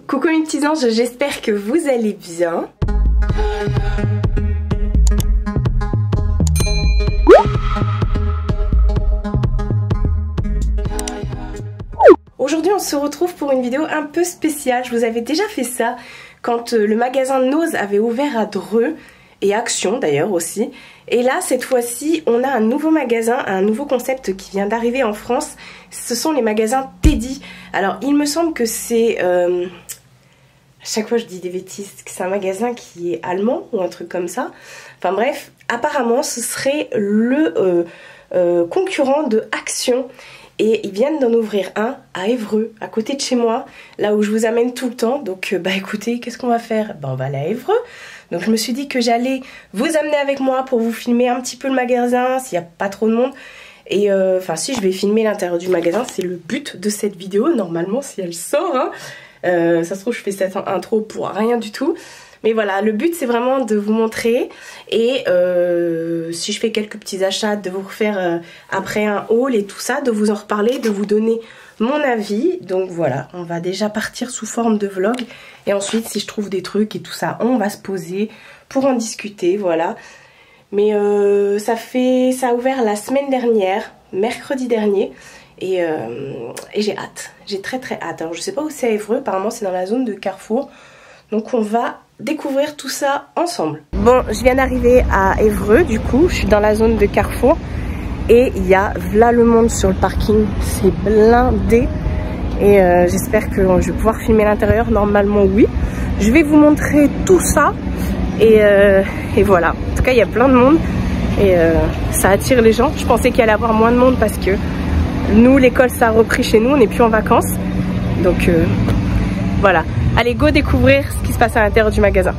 Coucou mes petits anges, j'espère que vous allez bien. Aujourd'hui on se retrouve pour une vidéo un peu spéciale. Je vous avais déjà fait ça quand le magasin Nose avait ouvert à Dreux et Action d'ailleurs aussi. Et là cette fois-ci on a un nouveau magasin, un nouveau concept qui vient d'arriver en France. Ce sont les magasins Teddy. Alors il me semble que c'est... À chaque fois je dis des bêtises, que c'est un magasin qui est allemand ou un truc comme ça. Enfin bref, apparemment ce serait le concurrent de Action. Et ils viennent d'en ouvrir un à Évreux, à côté de chez moi, là où je vous amène tout le temps. Donc bah écoutez, qu'est-ce qu'on va faire? On va aller à Évreux. Donc je me suis dit que j'allais vous amener avec moi pour vous filmer un petit peu le magasin, s'il n'y a pas trop de monde. Et enfin si, je vais filmer l'intérieur du magasin, c'est le but de cette vidéo, normalement si elle sort. Hein. Ça se trouve je fais cette intro pour rien du tout. Mais voilà, le but c'est vraiment de vous montrer et si je fais quelques petits achats, de vous refaire après un haul et tout ça, de vous en reparler, de vous donner mon avis. Donc voilà, on va déjà partir sous forme de vlog et ensuite si je trouve des trucs et tout ça, on va se poser pour en discuter, voilà. Mais ça a ouvert la semaine dernière, mercredi dernier. Et j'ai hâte, j'ai très hâte. Alors je sais pas où c'est à Évreux, apparemment c'est dans la zone de Carrefour. Donc on va découvrir tout ça ensemble. Bon, je viens d'arriver à Évreux du coup, je suis dans la zone de Carrefour. Et il y a là le monde sur le parking, c'est blindé. Et j'espère que je vais pouvoir filmer l'intérieur, normalement oui. Je vais vous montrer tout ça. Et voilà, en tout cas il y a plein de monde. Et ça attire les gens. Je pensais qu'il allait y avoir moins de monde parce que nous, l'école, ça a repris chez nous, on n'est plus en vacances. Donc voilà. Allez, go découvrir ce qui se passe à l'intérieur du magasin.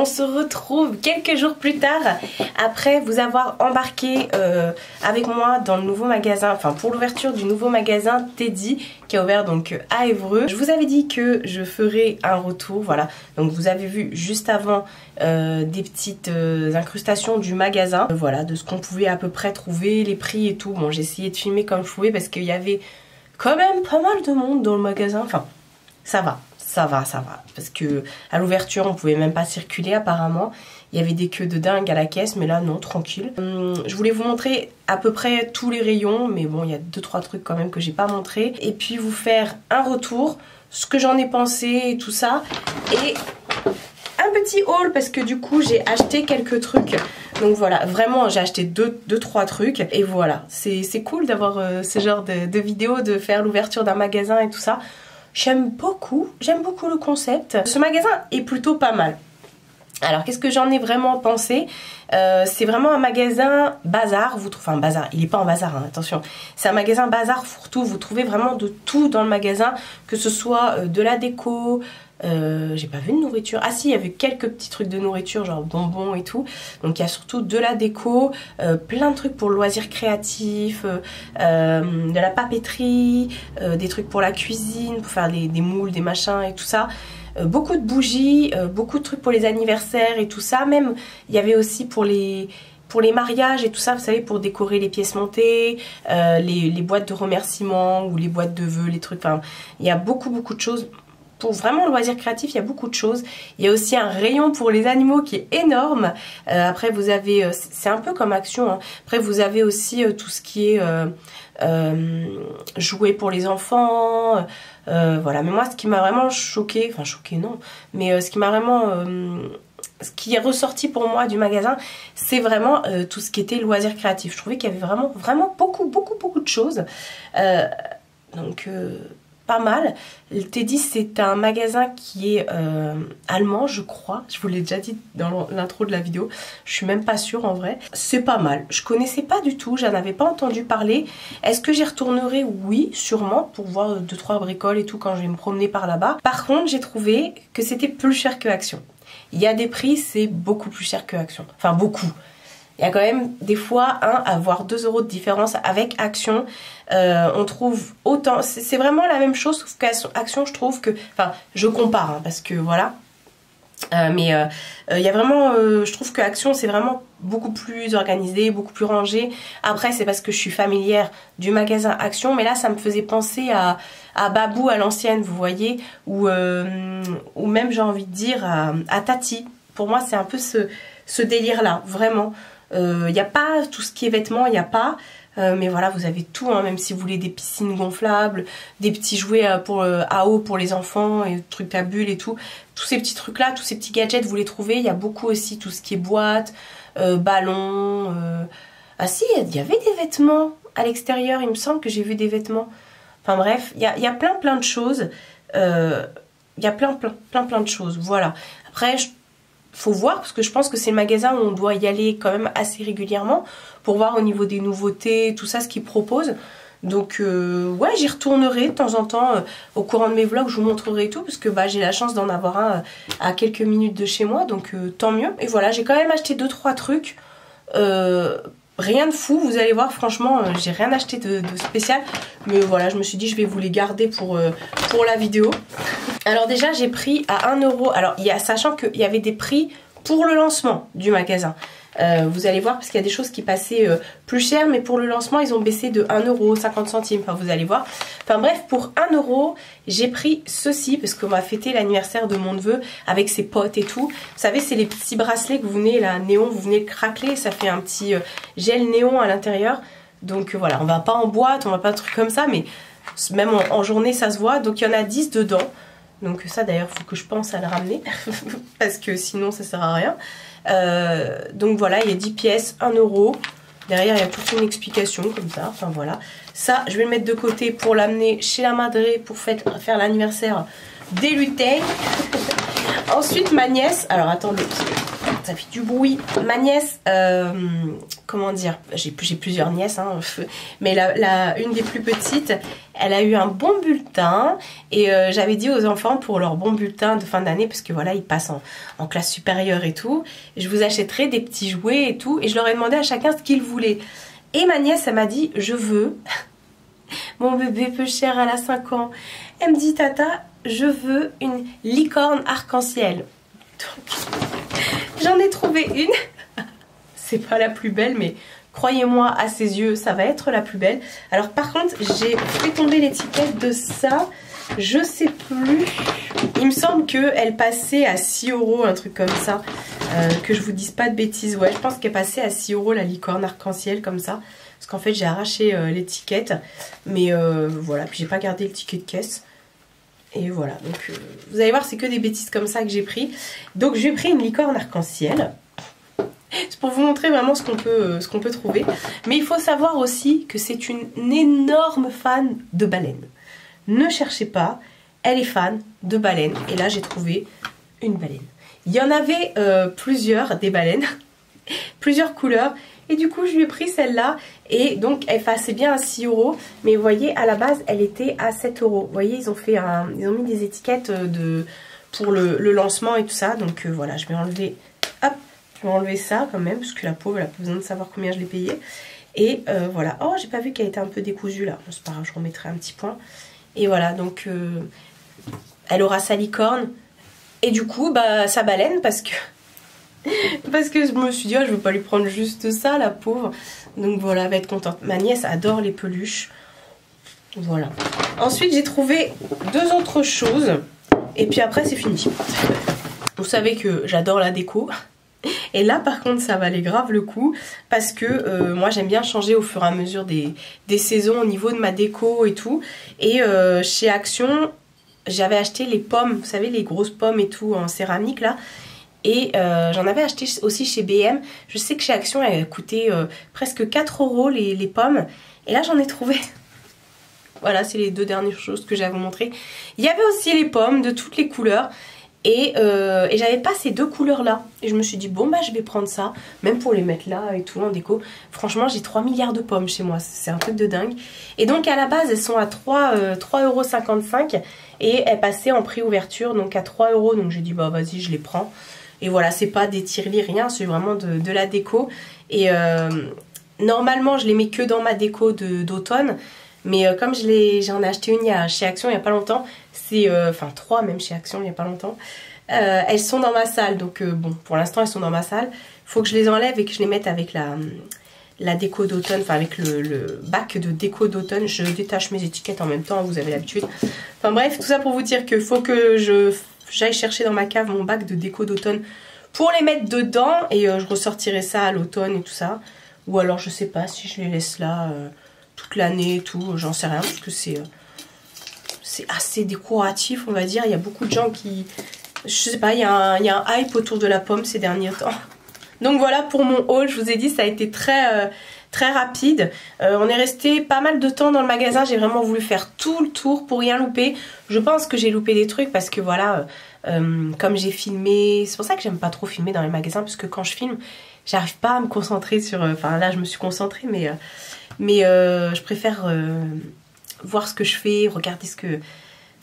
on se retrouve quelques jours plus tard après vous avoir embarqué avec moi dans le nouveau magasin, enfin pour l'ouverture du nouveau magasin Teddy qui a ouvert donc à Évreux. Je vous avais dit que je ferais un retour, voilà. Donc vous avez vu juste avant des petites incrustations du magasin, voilà, de ce qu'on pouvait à peu près trouver, les prix et tout. Bon, j'ai essayé de filmer comme je pouvais parce qu'il y avait quand même pas mal de monde dans le magasin, enfin ça va. Parce que à l'ouverture, on pouvait même pas circuler apparemment. Il y avait des queues de dingue à la caisse, mais là non, tranquille. Je voulais vous montrer à peu près tous les rayons, mais bon, il y a 2-3 trucs quand même que j'ai pas montré. Et puis vous faire un retour, ce que j'en ai pensé et tout ça. Et un petit haul parce que du coup, j'ai acheté quelques trucs. Donc voilà, vraiment j'ai acheté 2-3 trucs. Et voilà, c'est cool d'avoir ce genre de vidéo, de faire l'ouverture d'un magasin et tout ça. J'aime beaucoup le concept. Ce magasin est plutôt pas mal. Alors qu'est-ce que j'en ai vraiment pensé? C'est vraiment un magasin bazar. Enfin bazar, il n'est pas en bazar, hein, attention. C'est un magasin bazar fourre-tout. Vous trouvez vraiment de tout dans le magasin. Que ce soit de la déco, j'ai pas vu de nourriture. Ah si, il y avait quelques petits trucs de nourriture, genre bonbons et tout. Donc il y a surtout de la déco, plein de trucs pour le loisir créatif, de la papeterie, des trucs pour la cuisine, pour faire des moules, des machins et tout ça. Beaucoup de bougies, beaucoup de trucs pour les anniversaires et tout ça. Même, il y avait aussi pour les mariages et tout ça, vous savez, pour décorer les pièces montées, les boîtes de remerciements ou les boîtes de vœux, les trucs. Enfin, il y a beaucoup de choses. Pour vraiment le loisir créatif, il y a beaucoup de choses. Il y a aussi un rayon pour les animaux qui est énorme. Après, vous avez, c'est un peu comme Action, hein. Après, vous avez aussi tout ce qui est jouets pour les enfants. Voilà. Mais moi, ce qui m'a vraiment choqué, enfin choqué non, mais ce qui m'a vraiment... ce qui est ressorti pour moi du magasin, c'est vraiment tout ce qui était loisir créatif. Je trouvais qu'il y avait vraiment beaucoup de choses. Donc... pas mal. Le Teddy, c'est un magasin qui est allemand, je crois. Je vous l'ai déjà dit dans l'intro de la vidéo. Je suis même pas sûre en vrai. C'est pas mal. Je connaissais pas du tout. J'en avais pas entendu parler. Est-ce que j'y retournerai? Oui, sûrement. Pour voir 2-3 bricoles et tout quand je vais me promener par là-bas. Par contre, j'ai trouvé que c'était plus cher que Action. Il y a des prix, c'est beaucoup plus cher que Action. Enfin, beaucoup. Il y a quand même des fois voire 2 € de différence avec Action. On trouve autant, c'est vraiment la même chose sauf qu'Action je trouve que, enfin je compare hein, parce que voilà. Mais il y a vraiment, je trouve que Action c'est vraiment beaucoup plus organisé, beaucoup plus rangé. Après c'est parce que je suis familière du magasin Action, mais là ça me faisait penser à Babou à l'ancienne, vous voyez, ou même j'ai envie de dire à Tati. Pour moi c'est un peu ce délire là, vraiment. Il n'y a pas tout ce qui est vêtements, il n'y a pas. Mais voilà, vous avez tout, hein, même si vous voulez des piscines gonflables, des petits jouets à eau pour les enfants, et trucs à bulles et tout. Tous ces petits trucs là, tous ces petits gadgets, vous les trouvez. Il y a beaucoup aussi tout ce qui est boîte, ballon. Ah si, il y avait des vêtements à l'extérieur, il me semble que j'ai vu des vêtements. Enfin bref, il y a plein de choses. Il y a plein de choses, voilà. Après, faut voir parce que je pense que c'est le magasin où on doit y aller quand même assez régulièrement pour voir au niveau des nouveautés, tout ça, ce qu'ils proposent. Donc ouais, j'y retournerai de temps en temps au courant de mes vlogs, je vous montrerai tout parce que bah, j'ai la chance d'en avoir un à quelques minutes de chez moi, donc tant mieux. Et voilà, j'ai quand même acheté 2-3 trucs. Rien de fou, vous allez voir, franchement, j'ai rien acheté de spécial. Mais voilà, je me suis dit, je vais vous les garder pour la vidéo. Alors déjà, j'ai pris à 1 €. Alors, sachant qu'il y avait des prix pour le lancement du magasin. Vous allez voir, parce qu'il y a des choses qui passaient plus chères, mais pour le lancement, ils ont baissé de 1 € 50 centimes. Enfin, vous allez voir. Enfin bref, pour 1 €, j'ai pris ceci, parce qu'on va fêter l'anniversaire de mon neveu avec ses potes et tout. Vous savez, c'est les petits bracelets que vous venez, là, néon, vous venez le craquer, ça fait un petit gel néon à l'intérieur. Donc voilà, on va pas en boîte, on va pas un truc comme ça, mais même en journée, ça se voit. Donc il y en a 10 dedans. Donc ça d'ailleurs, il faut que je pense à le ramener, parce que sinon ça sert à rien. Donc voilà, il y a 10 pièces, 1 €. Derrière, il y a toute une explication comme ça. Enfin voilà. Ça, je vais le mettre de côté pour l'amener chez la madré pour faire l'anniversaire des lutins. Ensuite, ma nièce. Alors attendez, ça fait du bruit. Ma nièce, comment dire, j'ai plusieurs nièces, hein, mais une des plus petites, elle a eu un bon bulletin et j'avais dit aux enfants pour leur bon bulletin de fin d'année, parce que voilà, ils passent en classe supérieure et tout, je vous achèterai des petits jouets et tout, et je leur ai demandé à chacun ce qu'ils voulaient. Et ma nièce, elle m'a dit, je veux, mon bébé peu cher, elle a 5 ans, elle me dit, tata, je veux une licorne arc-en-ciel. Donc, j'en ai trouvé une. C'est pas la plus belle, mais croyez-moi, à ses yeux, ça va être la plus belle. Alors par contre, j'ai fait tomber l'étiquette de ça. Je sais plus. Il me semble qu'elle passait à 6 €, un truc comme ça. Que je vous dise pas de bêtises. Ouais, je pense qu'elle passait à 6 € la licorne arc-en-ciel, comme ça. Parce qu'en fait, j'ai arraché l'étiquette. Mais voilà, puis j'ai pas gardé le ticket de caisse. Et voilà, donc vous allez voir, c'est que des bêtises comme ça que j'ai pris. Donc j'ai pris une licorne arc-en-ciel. C'est pour vous montrer vraiment ce qu'on peut trouver. Mais il faut savoir aussi que c'est une énorme fan de baleines. Ne cherchez pas, elle est fan de baleines. Et là j'ai trouvé une baleine. Il y en avait plusieurs, des baleines, plusieurs couleurs. Et du coup je lui ai pris celle-là. Et donc elle passait bien à 6 €. Mais vous voyez, à la base elle était à 7 €. Vous voyez, ils ont mis des étiquettes pour le lancement et tout ça. Donc voilà, je vais enlever, hop, je vais enlever ça quand même, parce que la pauvre elle a pas besoin de savoir combien je l'ai payé. Et voilà, oh j'ai pas vu qu'elle était un peu décousue là. Bon, c'est pas grave, je remettrai un petit point. Et voilà, donc elle aura sa licorne. Et du coup, bah sa baleine, parce que je me suis dit, oh, je veux pas lui prendre juste ça, la pauvre. Donc voilà, elle va être contente. Ma nièce adore les peluches. Voilà. Ensuite, j'ai trouvé 2 autres choses. Et puis après, c'est fini. Vous savez que j'adore la déco. Et là, par contre, ça valait grave le coup. Parce que moi, j'aime bien changer au fur et à mesure des saisons au niveau de ma déco et tout. Et chez Action, j'avais acheté les pommes. Vous savez, les grosses pommes et tout en céramique là. Et j'en avais acheté aussi chez BM. Je sais que chez Action, elle coûtait presque 4 € les pommes. Et là, j'en ai trouvé. Voilà, c'est les 2 dernières choses que j'ai à vous montrer. Il y avait aussi les pommes de toutes les couleurs. Et j'avais pas ces 2 couleurs-là. Et je me suis dit, bon, bah, je vais prendre ça. Même pour les mettre là et tout en déco. Franchement, j'ai 3 milliards de pommes chez moi. C'est un truc de dingue. Et donc, à la base, elles sont à 3,55 €. Et elles passaient en prix ouverture, donc à 3 €. Donc, j'ai dit, bah, vas-y, je les prends. Et voilà, c'est pas des tirelires, rien, c'est vraiment de la déco. Et normalement, je les mets que dans ma déco d'automne. Mais comme j'en ai acheté une chez Action il n'y a pas longtemps, enfin 3 même chez Action il n'y a pas longtemps, elles sont dans ma salle. Donc bon, pour l'instant elles sont dans ma salle. Il faut que je les enlève et que je les mette avec la déco d'automne, enfin avec le bac de déco d'automne. Je détache mes étiquettes en même temps, vous avez l'habitude. Enfin bref, tout ça pour vous dire qu'il faut que j'aille chercher dans ma cave mon bac de déco d'automne pour les mettre dedans. Et je ressortirai ça à l'automne et tout ça. Ou alors je sais pas si je les laisse là toute l'année et tout, j'en sais rien, parce que c'est assez décoratif on va dire. Il y a beaucoup de gens qui, je sais pas, il y a un hype autour de la pomme ces derniers temps. Donc voilà pour mon haul, je vous ai dit ça a été très rapide. On est resté pas mal de temps dans le magasin, j'ai vraiment voulu faire tout le tour pour rien louper. Je pense que j'ai loupé des trucs parce que voilà, comme j'ai filmé, c'est pour ça que j'aime pas trop filmer dans les magasins, parce que quand je filme, j'arrive pas à me concentrer sur, enfin là je me suis concentrée, mais je préfère voir ce que je fais,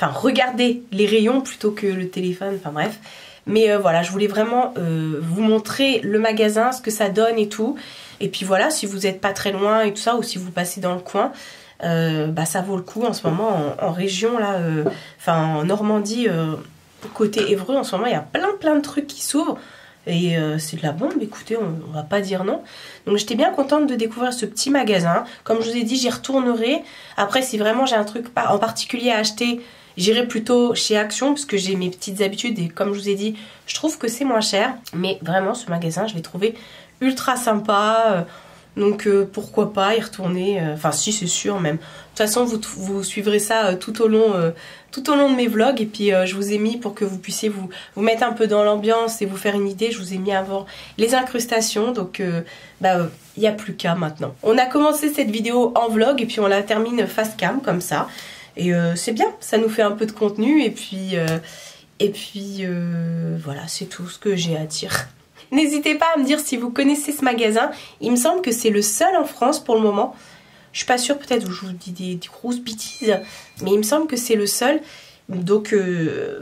regarder les rayons plutôt que le téléphone, enfin bref. Mais voilà, je voulais vraiment vous montrer le magasin, ce que ça donne et tout. Et puis voilà, si vous n'êtes pas très loin et tout ça, ou si vous passez dans le coin, bah ça vaut le coup en ce moment en région là, en Normandie, côté Évreux, en ce moment il y a plein de trucs qui s'ouvrent. Et c'est de la bombe, écoutez, on va pas dire non. Donc j'étais bien contente de découvrir ce petit magasin. Comme je vous ai dit, j'y retournerai. Après, si vraiment j'ai un truc en particulier à acheter, j'irai plutôt chez Action, parce que j'ai mes petites habitudes. Et comme je vous ai dit, je trouve que c'est moins cher. Mais vraiment, ce magasin, je l'ai trouvé ultra sympa. Donc pourquoi pas y retourner. Enfin si, c'est sûr même. De toute façon, vous suivrez ça tout au long de mes vlogs. Et puis je vous ai mis, pour que vous puissiez vous mettre un peu dans l'ambiance et vous faire une idée, je vous ai mis avant les incrustations. Donc il n'y a plus qu'à maintenant. On a commencé cette vidéo en vlog et puis on la termine face cam comme ça. Et c'est bien, ça nous fait un peu de contenu. Et puis voilà, c'est tout ce que j'ai à dire. N'hésitez pas à me dire si vous connaissez ce magasin. Il me semble que c'est le seul en France pour le moment. Je suis pas sûre, peut-être je vous dis des grosses bêtises, mais il me semble que c'est le seul. Donc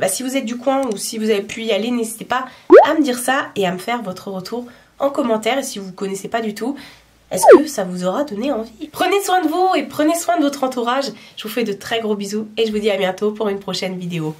si vous êtes du coin ou si vous avez pu y aller, n'hésitez pas à me dire ça et à me faire votre retour en commentaire. Et si vous ne connaissez pas du tout, est-ce que ça vous aura donné envie? Prenez soin de vous et prenez soin de votre entourage. Je vous fais de très gros bisous et je vous dis à bientôt pour une prochaine vidéo.